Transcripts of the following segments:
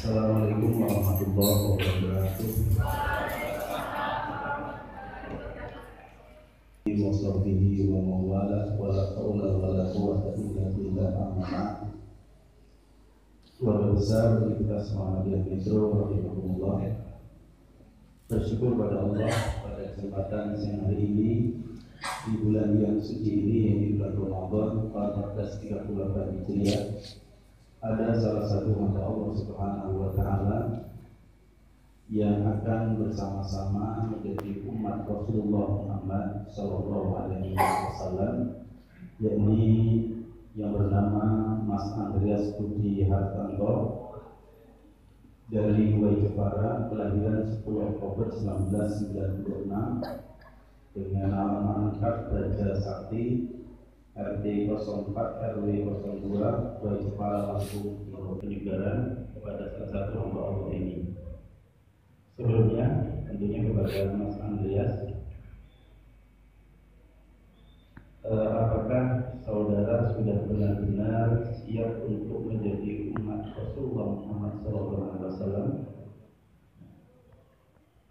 Assalamualaikum warahmatullahi wabarakatuh. Wassabihi wa mawala wa la hawla wa la quwwata illa billah amma. Keluarga besar Universitas Muhammadiyah Metro rahimahumullah, bersyukur pada Allah pada kesempatan siang hari ini di bulan yang suci ini, yaitu bulan Ramadan 1438 Hijriah. Ada salah satu hamba Allah Subhanahu wa taala yang akan bersama-sama menjadi umat Rasulullah Muhammad sallallahu alaihi wasallam, yakni yang bernama Mas Andreas Budi Hartanto dari Wai Jepara, kelahiran 10 Oktober 1996, dengan nama lengkap Raja Sakti, RT 04 RW 02 Wai Jepara Lampung, penyegaran kepada salah satu hamba Allah ini. Sebelumnya tentunya kepada Mas Andreas, apakah saudara sudah benar-benar siap untuk menjadi umat Rasulullah Muhammad SAW?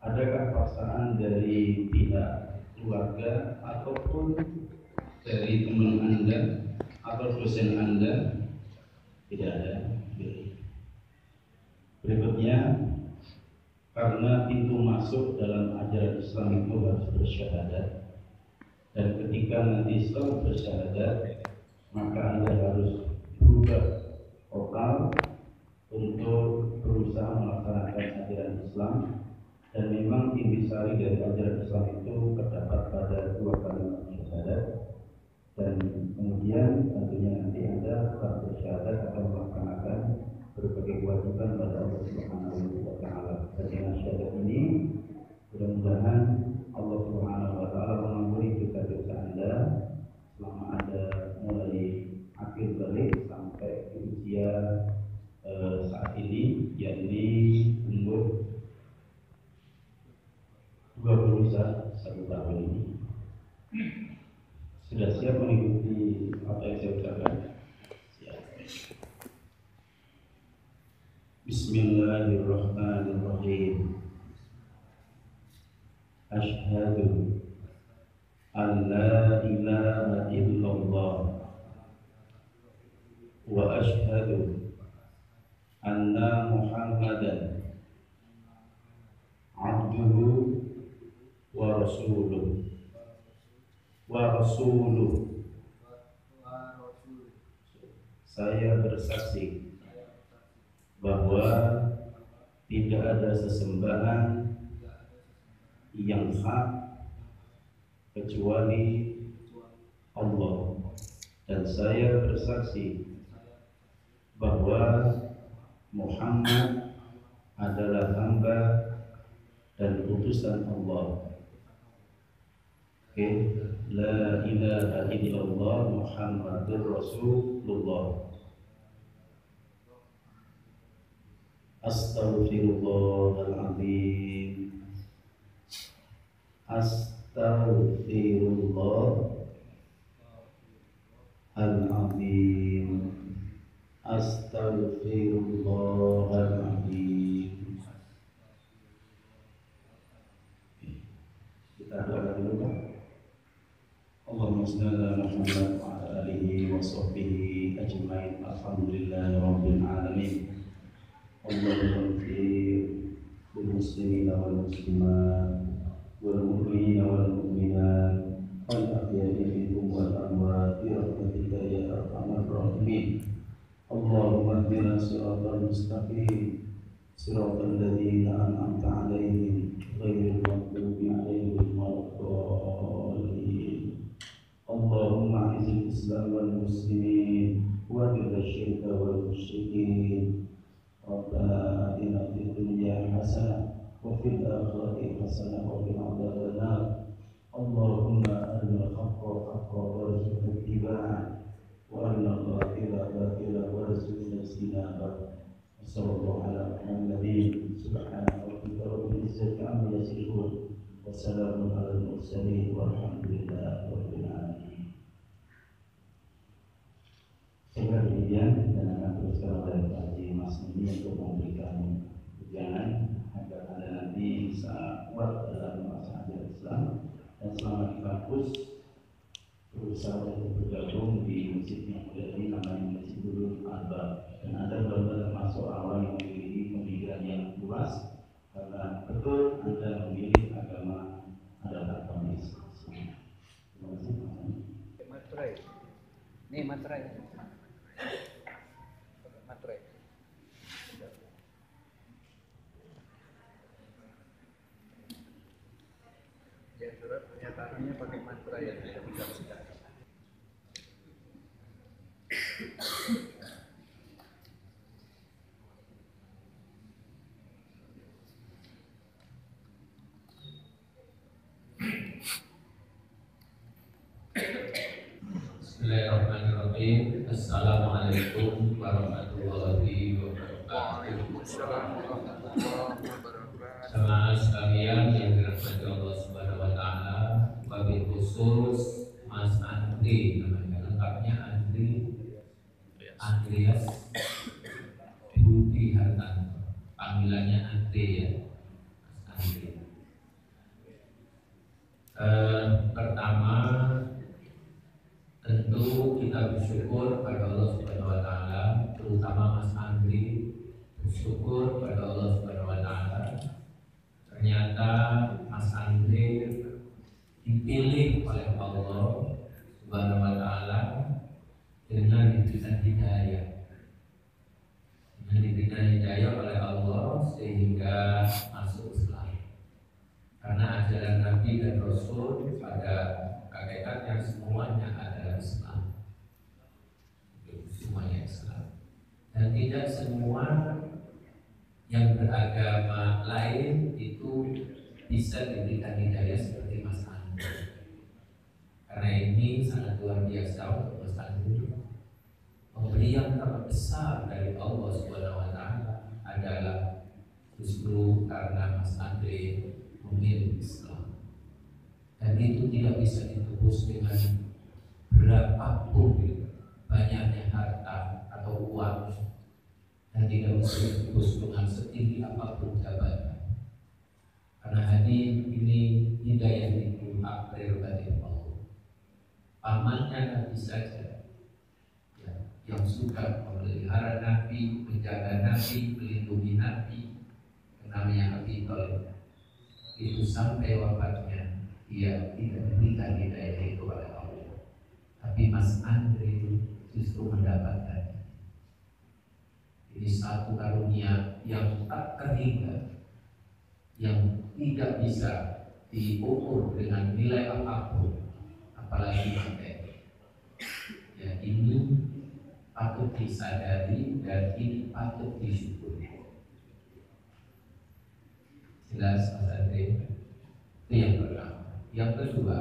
Adakah paksaan dari pihak keluarga ataupun dari teman Anda atau dosen Anda? Tidak ada. Berikutnya, karena pintu masuk dalam ajaran Islam itu harus bersyahadat, dan ketika nanti setelah bersyahadat maka Anda harus berubah total untuk berusaha melaksanakan ajaran Islam. Dan memang intisari dari ajaran Islam itu terdapat pada 2 kalimat syahadat, dan kemudian tentunya nanti Anda setelah bersyahadat akan melaksanakan berbagai kewajiban pada Allah Subhanahu wa taala. Dan dengan syahadat ini mudah-mudahan Allah Subhanahu wa taala mengampuni dosa-dosa Anda selama Anda mulai akhir balik sampai ke usia saat ini, yakni umur 21 tahun ini. Sudah siap mengikuti apa yang saya ucapkan? Siap. Bismillahirrahmanirrahim. Asyhadu an la ilaha illallah wa asyhadu anna Muhammadan abduhu wa rasuluh Saya bersaksi bahwa tidak ada sesembahan yang hak kecuali Allah, dan saya bersaksi bahwa Muhammad adalah hamba dan utusan Allah. La ilaha illallah Muhammadur Rasulullah. Astaghfirullahaladzim. Astaghfirullahaladzim. Astaghfirullahaladzim. Kita doakan dulu, Pak. Allahumma shalli ala Muhammad wa ala alihi wa sahbihi ajmain. Alhamdulillahi rabbil alamin. Allahumma ighfir lil muslimina wal muslimat wal mu'minina wal mu'minat wal ahya'i minhum wal amwat bi rahmatika ya arhamar rahimin. Allahumma ihdina siratal mustaqim, siratal ladzina an'amta 'alaihim ghairil maghdubi 'alaihim waladdallin. Allahumma a'izil Islam wal muslimin wa adhil syirka wal musyrikin. Rabbana atina fid dunya hasanah wa fil akhirati hasanah wa qina adzabannar. Allahumma arinal haqqa haqqan warzuqna ittiba'ah wa arinal batila batilan warzuqna ijtinabah. Sallallahu ala Muhammadin subhana rabbika rabbil izzati amma yasifun wa salamun alal mursalin walhamdulillahi rabbil alamin. Saya demikian dan akan teruskan oleh Pak Haji Mas ini untuk memberikan ujangan agar Anda nanti bisa kuat dalam masa ajar Islam dan selama di kampus berusaha untuk bergabung di masjid yang mulia ini namanya Masjid Nurul Albab, dan Anda benar-benar termasuk orang yang memiliki pemikiran yang luas karena betul Anda memilih agama adalah agama Islam. Terima kasih. Materai. Nih materai. Materai. Ya surat pernyataannya pakai materai ya, tidak bisa. Bismillahirrahmanirrahim. Assalamualaikum warahmatullahi wabarakatuh. Jemaah sekalian yang dirahmati Allah Subhanahu wa taala, wabil khusus Mas Andri, namanya lengkapnya Andreas Budi Hartanto. Panggilannya Andri ya. Mas Andri. Pertama, tentu kita bersyukur pada Allah Subhanahu wa taala, terutama Mas Andri bersyukur pada Allah Subhanahu wa taala. Ternyata Mas Andri dipilih oleh Allah Subhanahu wa taala dengan diberikan hidayah. Dengan diberikan hidayah oleh Allah sehingga masuk Islam. Karena ajaran Nabi dan Rasul pada hakikatnya semuanya adalah Islam. Semuanya Islam. Dan tidak semua yang beragama lain itu bisa diberikan hidayah seperti Mas Andri. Karena ini sangat luar biasa untuk Mas Andri. Pemberian terbesar dari Allah Subhanahu wa taala adalah justru karena Mas Andri memilih Islam. Dan itu tidak bisa ditebus dengan berapapun banyaknya harta atau uang, dan tidak bisa ditebus dengan setinggi apapun jabatan. Karena hadir ini hidayah itu hak prerogatif Allah. Pamannya Nabi saja ya, yang suka memelihara Nabi, menjaga Nabi, melindungi Nabi, namanya Abi Thalib, itu sampai wafatnya dia tidak diberikan hidayah itu oleh Allah. Tapi Mas Andri justru mendapatkan. Ini satu karunia yang tak terhingga, yang tidak bisa diukur dengan nilai apapun, apalagi materi. Ya, ini patut disadari dan ini patut disyukuri. Jelas Mas Andri? Itu yang pertama. Yang kedua,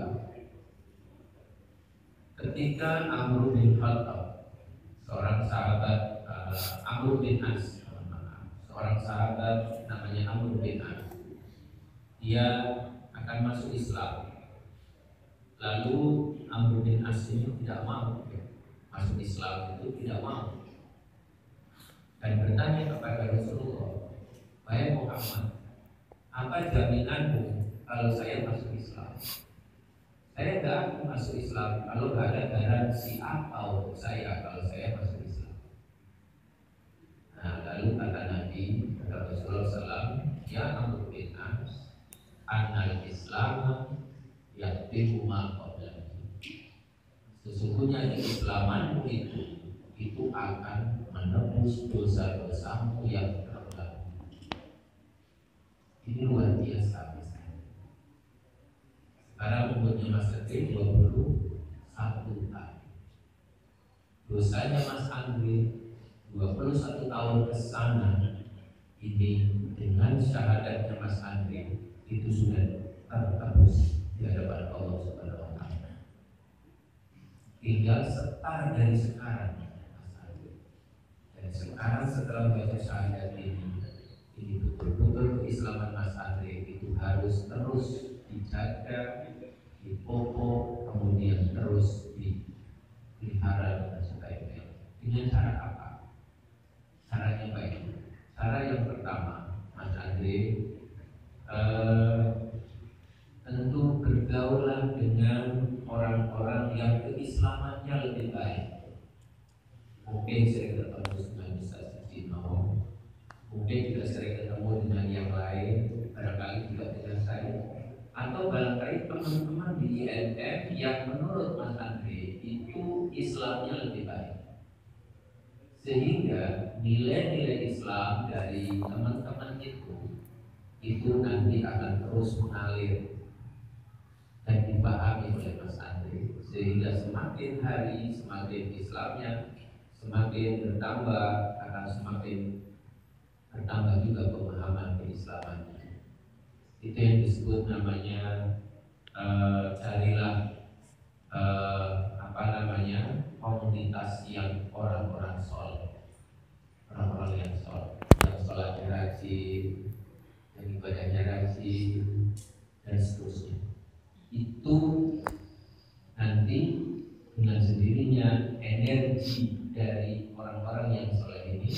ketika Amr bin Khattab, seorang sahabat Amr bin As, seorang sahabat namanya Amr bin As, dia akan masuk Islam. Lalu Amr bin As ini tidak mau masuk Islam, itu tidak mau, dan bertanya kepada Rasulullah, "Wahai Muhammad, apa jaminanmu kalau saya masuk Islam? Saya tidak akan masuk Islam kalau tidak ada garansi apa untuk saya kalau saya masuk Islam." Nah, lalu kata Nabi, kata Rasulullah SAW, "Ya Amr bin As, annal Islam yaktimu ma qablahu." Sesungguhnya keislamanmu itu akan menebus dosa-dosamu yang terdahulu. Ini luar biasa. Sekarang umurnya Mas Andri 21 tahun. Dosanya Mas Andri 21 tahun ke sana, ini dengan syahadatnya Mas Andri itu sudah tertebus di hadapan Allah Subhanahu wa taala. Tinggal setar dari sekarang Mas Andri. Dan sekarang setelah baca syahadat ini betul-betul keislaman Mas Andri itu harus terus dijaga, dipupuk, kemudian terus dipelihara dan sebagainya. Dengan cara apa? Caranya baik. Cara yang pertama, Mas Andre, tentu bergaulah dengan orang-orang yang keislamannya lebih baik. Mungkin sering ketemu dengan Ustaz Sujino, mungkin juga sering ketemu dengan yang lain, barangkali juga dengan saya, atau barangkali teman-teman di ILM yang menurut Mas Andre itu Islamnya lebih baik, sehingga nilai-nilai Islam dari teman-teman itu nanti akan terus mengalir dan dipahami oleh Mas Andre, sehingga semakin hari semakin Islamnya semakin bertambah, akan semakin bertambah juga pemahaman keislamannya. Itu yang disebut namanya carilah komunitas yang orang-orang soleh, orang-orang yang soleh, yang sholatnya rajin, yang ibadahnya rajin, dan seterusnya. Itu nanti dengan sendirinya energi dari orang-orang yang soleh ini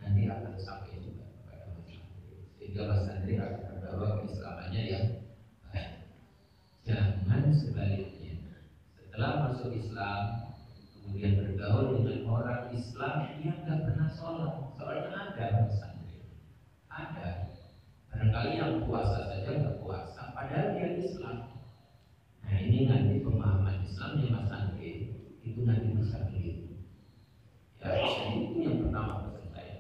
nanti akan sampai juga kepada Mas Andre, sehingga Mas Andre akan membawa keislamannya yang baik. Jangan sebaliknya, setelah masuk Islam kemudian bergaul dengan orang Islam yang nggak pernah sholat. Soalnya ada Mas Andre, ada barangkali yang puasa saja nggak puasa, padahal dia Islam. Nah ini nanti pemahaman Islamnya Mas Andre itu nanti bisa begitu. Ya, jadi itu yang pertama pesan saya.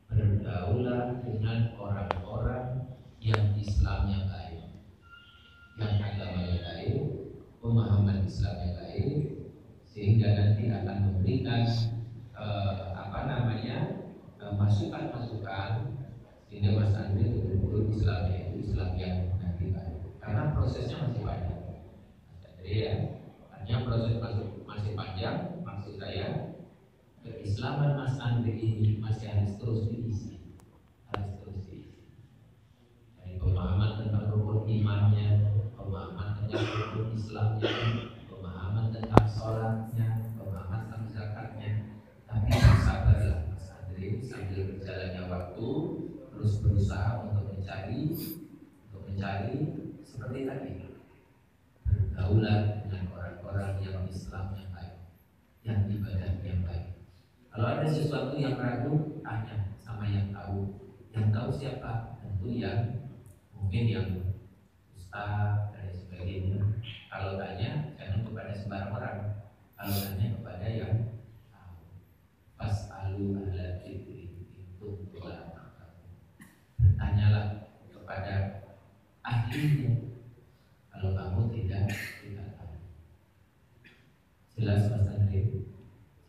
Bergaulah dengan orang-orang yang Islamnya baik, yang agamanya baik, pemahaman Islamnya baik, sehingga nanti akan memberikan masukan-masukan sehingga Mas Andre betul-betul Islamnya itu Islam yang nanti baik. Karena prosesnya masih panjang. Jadi ya, artinya proses masih panjang. Maksud saya, keislaman Mas Andre ini masih harus terus diisi, Dari pemahaman tentang rukun imannya, pemahaman tentang rukun Islamnya, pemahaman tentang sholatnya, pemahaman tentang zakatnya. Tapi sabarlah Mas Andre, sambil berjalannya waktu terus berusaha untuk mencari seperti tadi. Bergaulah dengan orang-orang yang Islam yang baik, yang ibadah yang baik. Kalau ada sesuatu yang ragu, tanya sama yang tahu. Yang tahu siapa? Tentu yang mungkin yang ustaz dan sebagainya. Kalau tanya, jangan kepada sembarang orang. Kalau tanya kepada yang tahu. Fas'alu ahla dzikri in kuntum la ta'lamun. Bertanyalah kepada ahlinya kalau kamu tidak tahu. Jelas Mas Andre?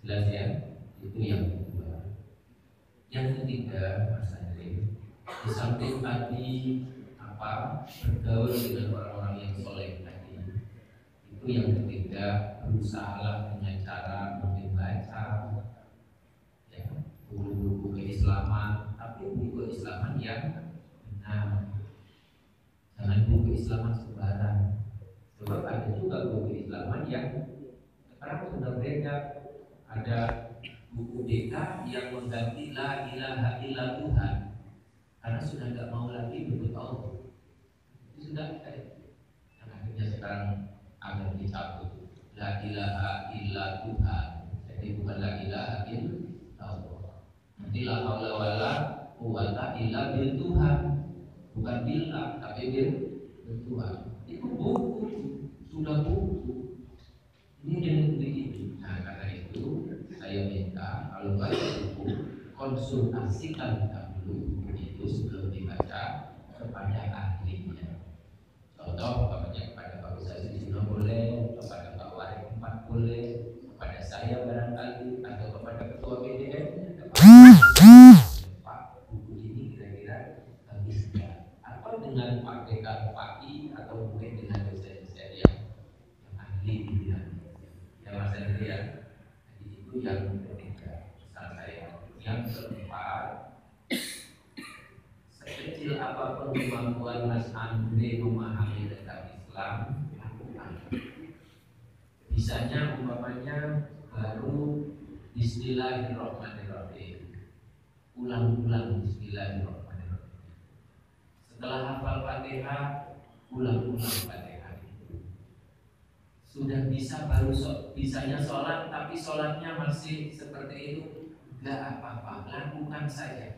Jelas ya? Itu yang kedua. Yang ketiga Mas Andre, di samping tadi bergaul dengan orang-orang yang soleh tadi, itu yang ketiga, berusahalah dengan cara membaca ya, buku-buku keislaman, tapi buku keislaman yang benar. Jangan buku keislaman sembarang. Sebab ada juga buku keislaman yang sekarang sudah beredar. Ada buku BK yang mengganti la ilaha illa Tuhan, karena sudah tidak mau lagi bentuk Allah. Itu sudah yang akhirnya sekarang akan dicabut. La ilaha illa Tuhan. Jadi bukan la ilaha illa Allah. Nanti la haula wala quwwata illa bil Tuhan. Bukan billah, tapi bil Tuhan. Itu buku, sudah buku. Ini yang begitu. Nah, karena itu saya minta kalau baca buku, konsultasikan dahulu buku itu sebelum dibaca kepada ahlinya. Contoh, kepada Pak Ustaz Sujino boleh, kepada Pak Warik 4 boleh, kepada saya barangkali, atau kepada Ketua BDM. Pak, buku ini kira-kira habis enggak? Atau dengan Pak Dekan PAI, atau mungkin dengan dosen-dosen yang ahli di bidang yang Mas Andri ya. Jadi itu yang ketiga pesan saya. Yang keempat, sekecil apapun kemampuan Mas Andri memahami tentang Islam, lakukan. Bisanya umpamanya baru Bismillahirrahmanirrahim. Ulang-ulang Bismillahirrahmanirrahim. Setelah hafal Fatihah, ulang-ulang Fatihah. Sudah bisa baru bisanya sholat, tapi sholatnya masih seperti itu, gak apa-apa, lakukan saja.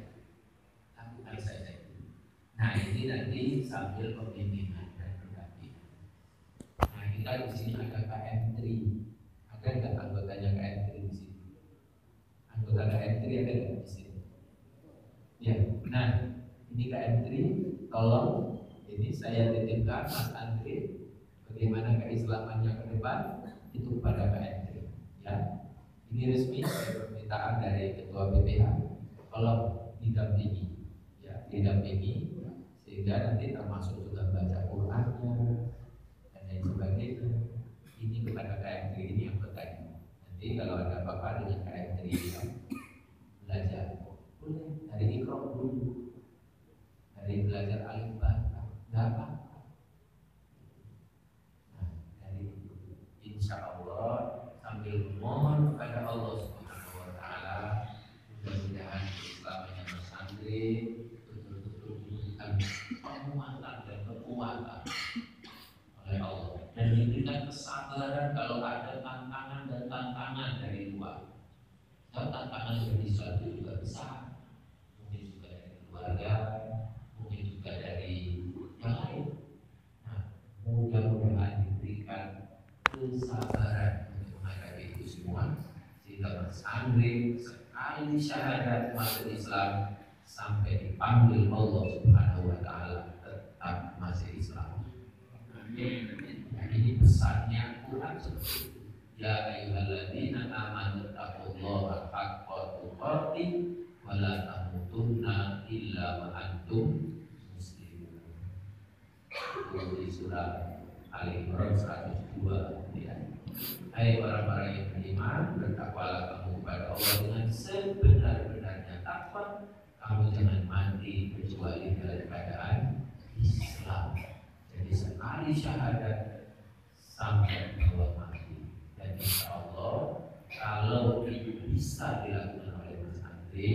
Nah ini nanti sambil pembimbingan dan pendampingan. Nah kita di sini ada KM3, ada nggak anggotanya KM3 di sini? Anggota KM3 ada nggak di sini? Ya, nah ini KM3, tolong ini saya titipkan Mas Andri, bagaimana keislamannya ke depan itu kepada KM3. Ya, ini resmi permintaan dari Ketua BPH, tolong didampingi. Didampingi sehingga nanti termasuk juga baca Qur'annya dan lain sebagainya. Ini kepada KM3 ini yang bertanya. Nanti kalau ada apa-apa dengan KM3 belajar, boleh dari Iqra dulu, dari belajar alif bata, nggak apa-apa. Nah, dari itu, insya Allah sambil mohon kepada Allah Subhanahu Wa Taala, mudah-mudahan Islamnya Mas Andri penguatan dan kekuatan oleh Allah, dan diberikan kesabaran kalau ada tantangan dan tantangan dari luar. Dan tantangan dari suatu juga besar, mungkin juga dari keluarga, mungkin juga dari yang lain. Nah, mudah-mudahan diberikan kesabaran untuk menghadapi itu semua, sehingga Mas Andri sekali syahadat masuk Islam sampai dipanggil Allah Subhanahu Wa Taala tetap masih Islam. Amin. Nah, ini pesannya Quran seperti itu. Ya ayyuhalladzina amanu taqullaha haqqa tuqatih wa la tamutunna illa wa antum muslimun. Itu di surah Al-Imran 102 ya. Hai orang-orang yang beriman, bertakwalah kamu kepada Allah dengan sebenar-benarnya takwa. Kamu jangan mati kecuali dalam keadaan Islam. Jadi sekali syahadat sampai bahwa mati. Dan insya Allah kalau itu bisa dilakukan oleh Mas Andri,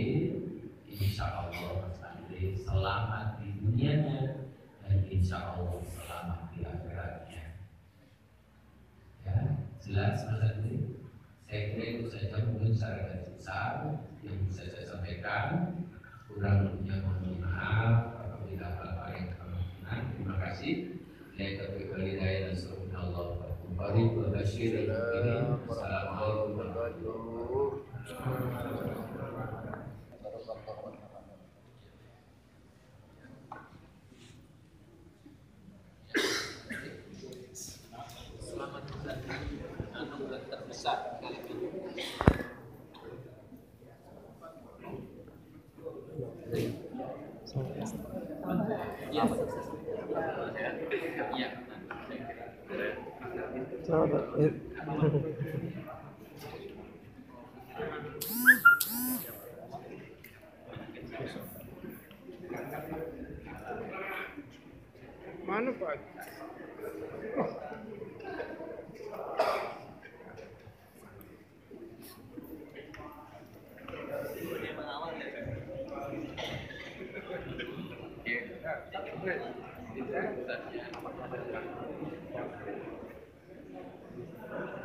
insya Allah Mas Andri selamat di dunianya dan insya Allah selamat di akhiratnya. Ya, jelas Mas Andri. Saya kira itu saja mungkin secara garis besar yang bisa saya sampaikan. Kurang lebihnya mohon maaf apabila hal-hal yang kemungkinan. Terima kasih. Assalamualaikum warahmatullahi wabarakatuh. Selamat anugerah terbesar kali ini. Ya, Mana Pak?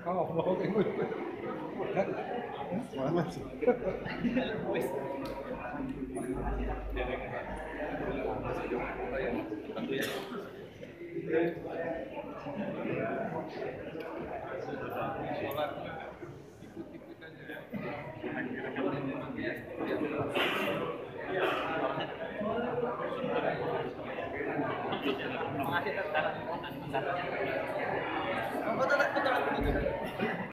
Oh, mau ikut. Mana sih?